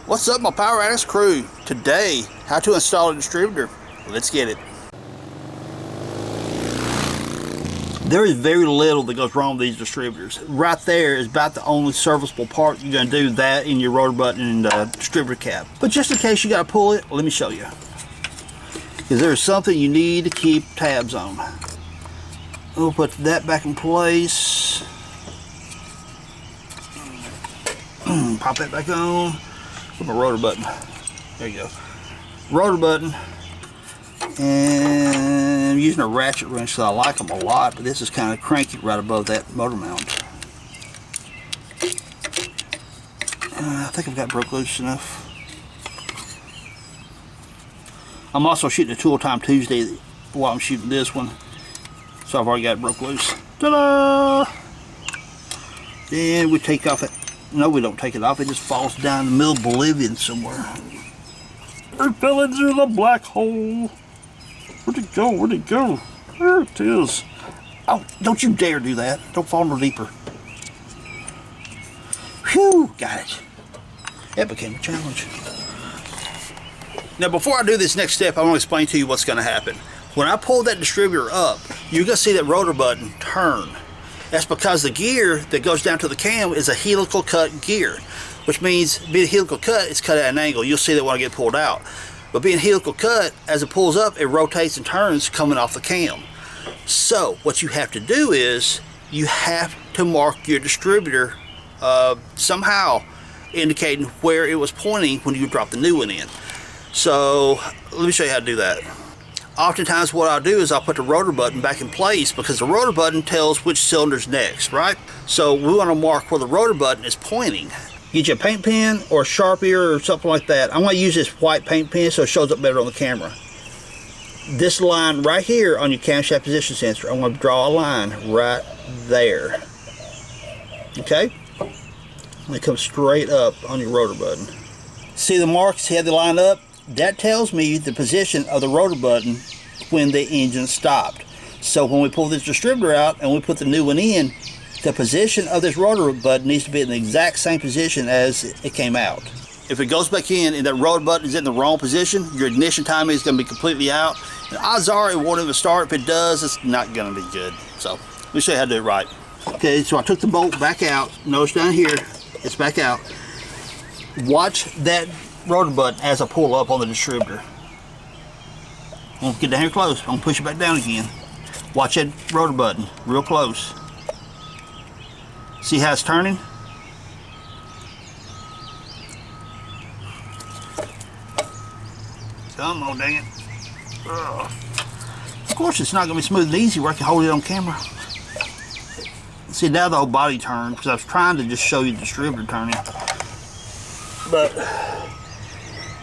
What's up, my Power Addicts crew? Today, how to install a distributor. Let's get it. There is very little that goes wrong with these distributors. Right there is about the only serviceable part you're going to do, that in your rotor button and distributor cap. But just in case you got to pull it, let me show you. Because there is something you need to keep tabs on. We'll put that back in place. Pop that back on. Put my rotor button. There you go. Rotor button. And I'm using a ratchet wrench, so I like them a lot, but this is kind of cranky right above that motor mount. I think I've got broke loose enough. I'm also shooting a Tool Time Tuesday while I'm shooting this one, so I've already got it broke loose. Ta-da! Then we take off it. No, we don't take it off. It just falls down in the middle of Bolivian somewhere. It fell into the black hole. Where'd it go? Where'd it go? There it is. Oh, don't you dare do that. Don't fall no deeper. Whew, got it. That became a challenge. Now, before I do this next step, I want to explain to you what's going to happen. When I pull that distributor up, you're going to see that rotor button turn. That's because the gear that goes down to the cam is a helical cut gear, which means being a helical cut, it's cut at an angle. You'll see that when I get pulled out. But being helical cut, as it pulls up, it rotates and turns coming off the cam. So what you have to do is you have to mark your distributor somehow indicating where it was pointing when you drop the new one in. So let me show you how to do that. Oftentimes what I'll do is I'll put the rotor button back in place, because the rotor button tells which cylinder's next, right? So we want to mark where the rotor button is pointing. Get you a paint pen or a Sharpie or something like that. I'm going to use this white paint pen so it shows up better on the camera. This line right here on your camshaft position sensor, I'm going to draw a line right there. Okay? And it comes straight up on your rotor button. See the marks? See how they line up? That tells me the position of the rotor button when the engine stopped. So when we pull this distributor out and we put the new one in, the position of this rotor button needs to be in the exact same position as it came out. If it goes back in and that rotor button is in the wrong position, your ignition timing is going to be completely out. And odds are it won't even start. If it does, it's not going to be good. So let me show you how to do it right. Okay, so I took the bolt back out. Notice down here, it's back out. Watch that rotor button as I pull up on the distributor. I'm going to get down here close. I'm going to push it back down again. Watch that rotor button real close. See how it's turning? Come on, dang it. Ugh. Of course, it's not going to be smooth and easy where I can hold it on camera. See, now the whole body turned, because I was trying to just show you the distributor turning. But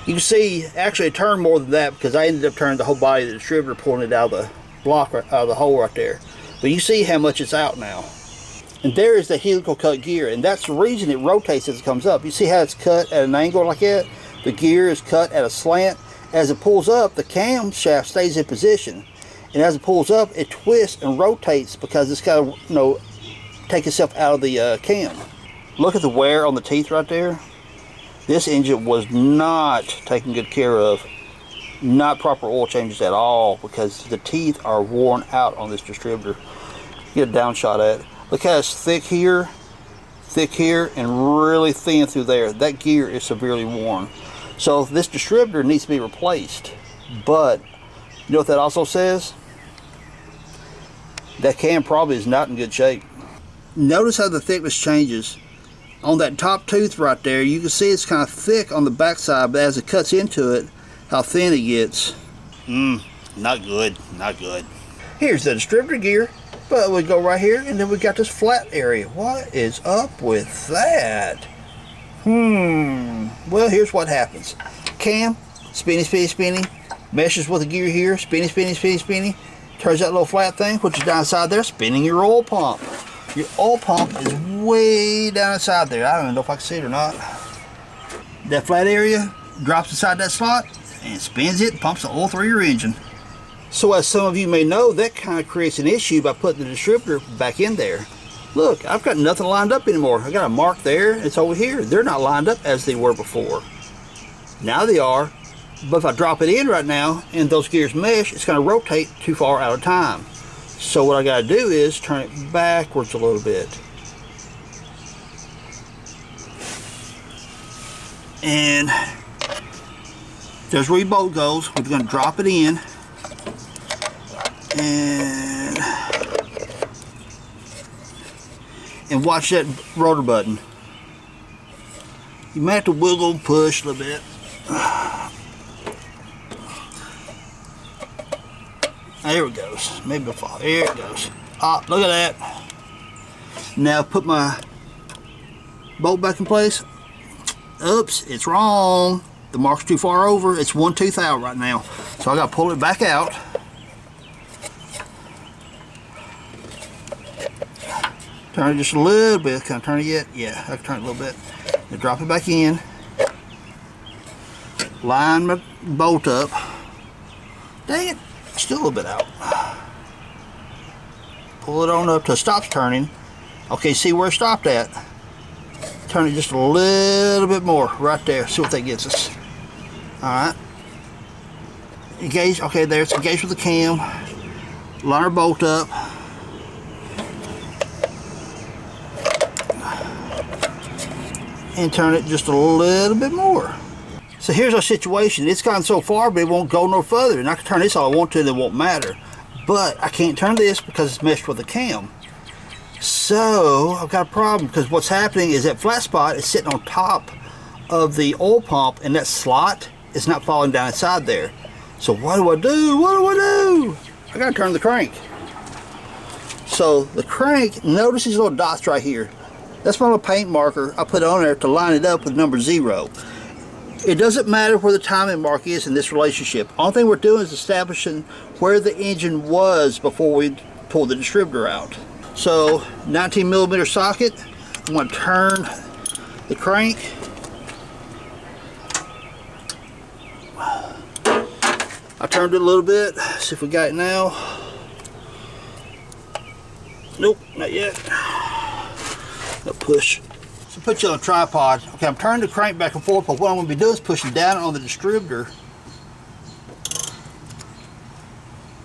you can see, actually it turned more than that, because I ended up turning the whole body of the distributor, pulling it out of the block, out of the hole right there. But you see how much it's out now. And there is the helical cut gear, and that's the reason it rotates as it comes up. You see how it's cut at an angle like that? The gear is cut at a slant. As it pulls up, the camshaft stays in position. And as it pulls up, it twists and rotates because it's got to, you know, take itself out of the cam. Look at the wear on the teeth right there. This engine was not taken good care of. Not proper oil changes at all, because the teeth are worn out on this distributor. Get a down shot at it. Look how it's thick here, and really thin through there. That gear is severely worn. So this distributor needs to be replaced. But you know what that also says? That cam probably is not in good shape. Notice how the thickness changes. On that top tooth right there, you can see it's kind of thick on the backside, but as it cuts into it, how thin it gets. Not good, not good. Here's the distributor gear. But we go right here, and then we got this flat area. What is up with that? Well, here's what happens. Cam, spinny, spinny, spinny. Meshes with the gear here, spinny, spinny, spinny, spinny. Turns that little flat thing, which is down inside there, spinning your oil pump. Your oil pump is way down inside there. I don't even know if I can see it or not. That flat area drops inside that slot and spins it and pumps the oil through your engine. So as some of you may know, that kind of creates an issue by putting the distributor back in there. Look, I've got nothing lined up anymore. I got a mark there, it's over here. They're not lined up as they were before. Now they are, but if I drop it in right now and those gears mesh, it's going to rotate too far out of time. So what I got to do is turn it backwards a little bit. And there's where your bolt goes. We're going to drop it in. And watch that rotor button. You may have to wiggle and push a little bit. There it goes. Maybe it'll fall. There it goes. Ah, look at that. Now put my bolt back in place. Oops, it's wrong. The mark's too far over. It's one tooth out right now. So I gotta pull it back out. Turn it just a little bit. Can I turn it yet? Yeah, I can turn it a little bit. Then drop it back in. Line my bolt up. Dang it, still a little bit out. Pull it on up till it stops turning. Okay, see where it stopped at. Turn it just a little bit more right there. See what that gets us. Alright. Engage, okay, there it's engaged with the cam. Line our bolt up. And turn it just a little bit more. So here's our situation. It's gone so far, but it won't go no further. And I can turn this all I want to, and it won't matter. But I can't turn this because it's meshed with the cam. So I've got a problem, because what's happening is that flat spot is sitting on top of the oil pump, and that slot is not falling down inside there. So what do I do? What do I do? I gotta turn the crank. So the crank, notice these little dots right here. That's my little paint marker I put on there to line it up with number 0. It doesn't matter where the timing mark is in this relationship. Only thing we're doing is establishing where the engine was before we pull the distributor out. So 19mm socket, I'm going to turn the crank. I turned it a little bit, see if we got it now. Nope, not yet. I'll push. So put you on a tripod. Okay, I'm turning the crank back and forth, but what I'm going to be doing is pushing down on the distributor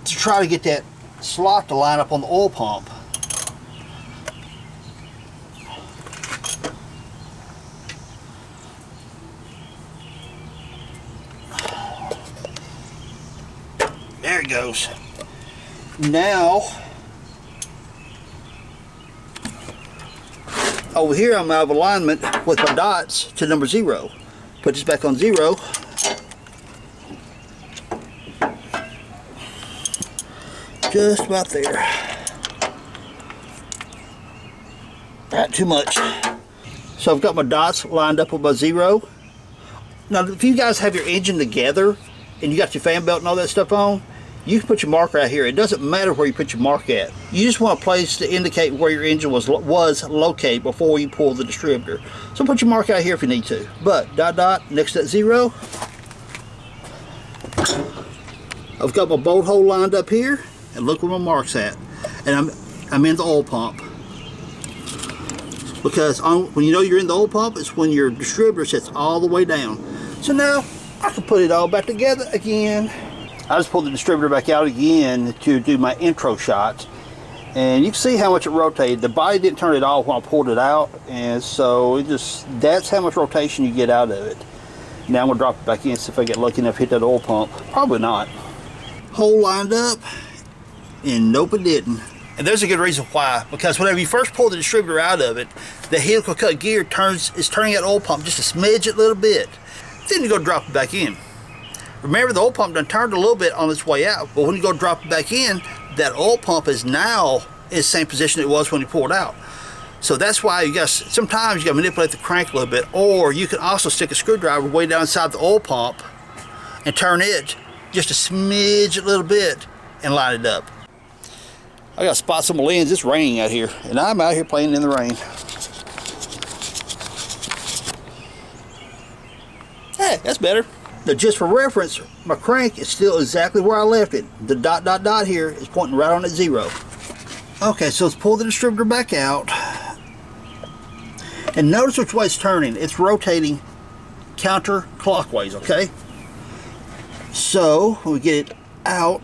to try to get that slot to line up on the oil pump. There it goes. Now, over here I'm out of alignment with my dots to number 0. Put this back on 0. Just about there. Not too much. So I've got my dots lined up with my 0. Now if you guys have your engine together and you got your fan belt and all that stuff on, you can put your mark right here. It doesn't matter where you put your mark at. You just want a place to indicate where your engine was located before you pull the distributor. So put your mark out here if you need to. But dot dot next to that 0. I've got my bolt hole lined up here, and look where my mark's at. And I'm in the oil pump. Because when you know you're in the oil pump, it's when your distributor sits all the way down. So now I can put it all back together again. I just pulled the distributor back out again to do my intro shot, and you can see how much it rotated. The body didn't turn at all when I pulled it out, and so that's how much rotation you get out of it. Now I'm going to drop it back in, see if I get lucky enough to hit that oil pump. Probably not. Hole lined up, and nope it didn't. And there's a good reason why, because whenever you first pull the distributor out of it, the helical cut gear is turning that oil pump just a smidge, a little bit. Then you go drop it back in. Remember, the oil pump done turned a little bit on its way out, but when you go drop it back in, that oil pump is now in the same position it was when you pulled out. So that's why sometimes you got to manipulate the crank a little bit, or you can also stick a screwdriver way down inside the oil pump and turn it just a smidge, a little bit, and line it up. I got spots on my lens. It's raining out here, and I'm out here playing in the rain. Hey, that's better. Now, just for reference, my crank is still exactly where I left it. The dot dot dot here is pointing right on at 0. Okay, so let's pull the distributor back out. And notice which way it's turning. It's rotating counterclockwise, okay? So when we get it out,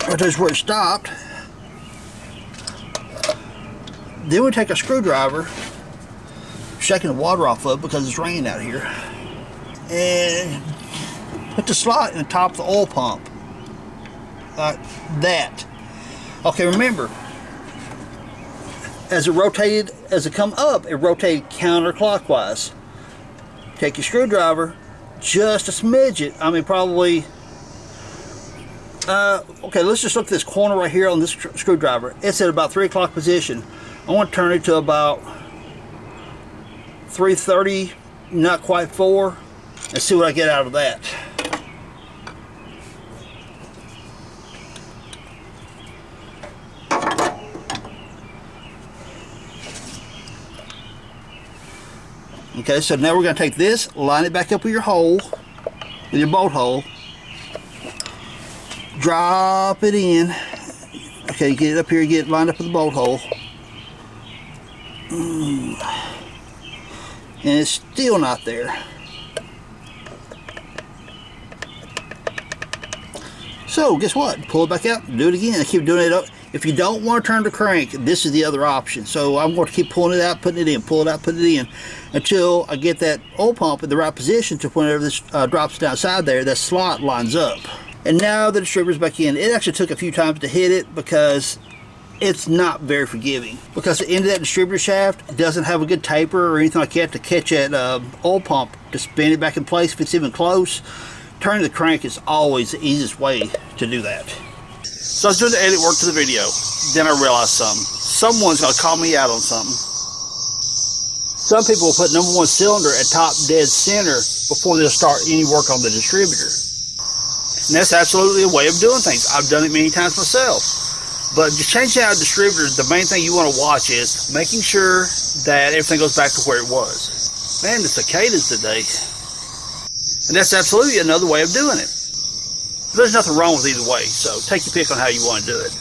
right there's where it stopped. Then we take a screwdriver, shaking the water off of it because it's raining out here, and put the slot in the top of the oil pump, like that. Okay, remember, as it come up, it rotated counterclockwise. Take your screwdriver, just a smidget, I mean probably, okay, let's just look at this corner right here on this screwdriver. It's at about 3 o'clock position. I want to turn it to about 3:30, not quite 4, and see what I get out of that. Okay, so now we're going to take this, line it back up with your hole, with your bolt hole, drop it in. Okay, get it up here, get it lined up with the bolt hole. And it's still not there. So guess what? Pull it back out, do it again. I keep doing it up. If you don't want to turn the crank, this is the other option. So I'm going to keep pulling it out, putting it in, pull it out, put it in, until I get that oil pump in the right position to whenever this drops downside there, that slot lines up. And now the distributor's back in. It actually took a few times to hit it because it's not very forgiving. Because the end of that distributor shaft doesn't have a good taper or anything like that to catch that oil pump to spin it back in place if it's even close. Turning the crank is always the easiest way to do that. So I was doing the edit work to the video. Then I realized something. Someone's going to call me out on something. Some people will put #1 cylinder at top dead center before they'll start any work on the distributor. And that's absolutely a way of doing things. I've done it many times myself. But just changing out a distributor, the main thing you want to watch is making sure that everything goes back to where it was. Man, the cicadas today. And that's absolutely another way of doing it. There's nothing wrong with either way, so take your pick on how you want to do it.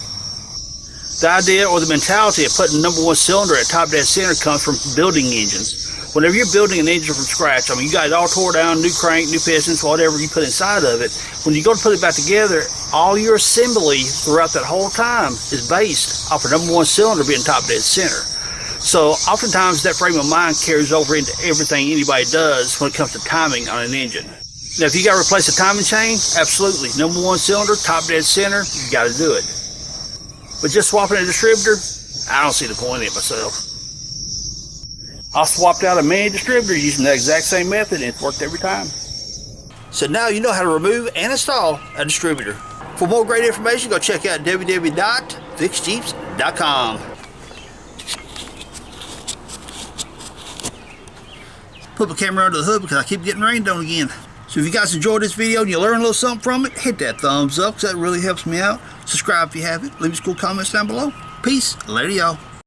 The idea or the mentality of putting #1 cylinder at top dead center comes from building engines. Whenever you're building an engine from scratch, I mean, you got it all tore down, new crank, new pistons, whatever you put inside of it. When you go to put it back together, all your assembly throughout that whole time is based off of #1 cylinder being top dead center. So oftentimes that frame of mind carries over into everything anybody does when it comes to timing on an engine. Now, if you got to replace a timing chain, absolutely. #1 cylinder, top dead center, you got to do it. But just swapping a distributor, I don't see the point in it myself. I swapped out a mini distributor using the exact same method, and it's worked every time. So now you know how to remove and install a distributor. For more great information, go check out www.fixjeeps.com. Put my camera under the hood because I keep getting rained on again. So if you guys enjoyed this video and you learned a little something from it, hit that thumbs up because that really helps me out. Subscribe if you haven't. Leave us cool comments down below. Peace. Later, y'all.